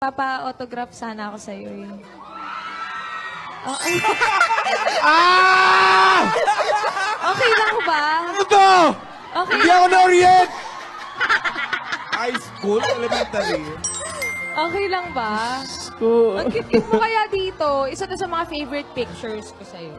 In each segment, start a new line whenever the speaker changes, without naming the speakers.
Papa-autograph sana ako sa'yo eh. Oh, ay.
Ah!
Okay lang ba?
Ano to?
Okay
Hindi
lang.
ako na-orient! High school, elementary.
Okay lang ba?
Oh.
Ang cute mo kaya dito. Isa to sa mga favorite pictures ko sa'yo.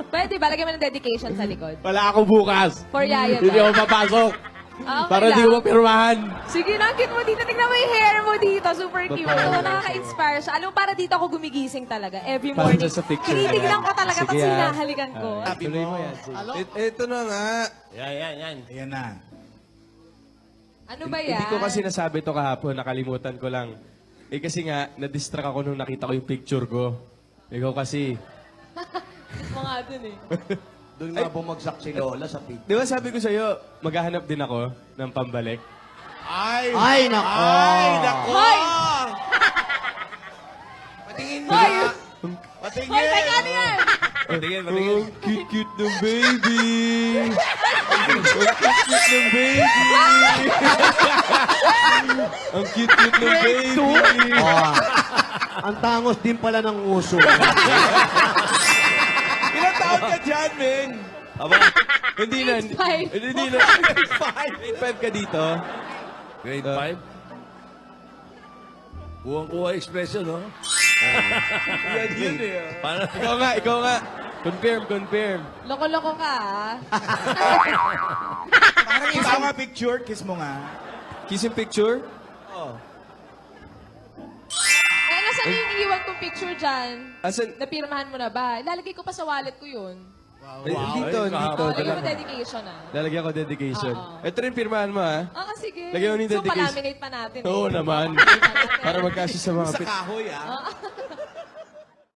Pwede ba? Lagyan mo ng dedication sa likod.
Wala ako bukas.
For Yaya
Hindi
ba?
ako papasok.
Ah, okay
Para
lang.
di ko mapirmahan.
Sige na, ang cute mo dito. Tignan mo yung hair mo dito. Super cute.
Babae.
Oo, nakaka-inspire siya. Alam mo, para dito ako gumigising talaga. Every
Para
morning.
sa picture.
Tinitignan ko talaga
Sige,
pag
ah.
sinahalikan ko.
Tuloy mo yan. sige.
Ito na nga.
Yan na.
Ano ba yan?
Hindi ko kasi nasabi to kahapon, nakalimutan ko lang. Eh kasi nga, na-distract ako nung nakita ko yung picture ko. Ikaw kasi.
Mga dun eh.
Doon nga bumagsak si Lola sa picture.
Di ba sabi ko sa'yo, maghahanap din ako ng pambalik?
Ay, nako!
Ay, nako!
Hoy!
Patingin mo
Hoy!
na.
Hoy,
Patingin!
teka ano yan?
Patingin, patingin. Oh, cute-cute ng baby! Ang cute-cute ng baby! Ang cute-cute ng baby!
Oh, ang tangos din pala ng uso.
Ilang taon ka dyan, men? Aba, hindi na.
Grade five.
Hindi na. Grade 5 ka dito.
Grade 5? Buwang-kuha expression, no?
Yan yun eh.
Paano?
Ikaw nga. Confirm.
Loko-loko ka ah.
Parang isa nga picture, kiss mo nga.
Kissing picture?
Eh, nasan na yung iniwan kong picture dyan?
Asan?
Napirmahan mo na ba? Ilalagay ko pa sa wallet ko yun.
Dito.
Oh, lagyan mo
Dala-
dedication ah.
Lalagyan ko dedication.
Oo.
Ito rin pirmahan mo, ha?
Ah, sige.
Lagyan mo ng
So,
dedication.
palaminate pa natin.
Oo
eh.
naman.
Palaminate pa natin.
Para magkasya sa mga
Sa kahoy, ah.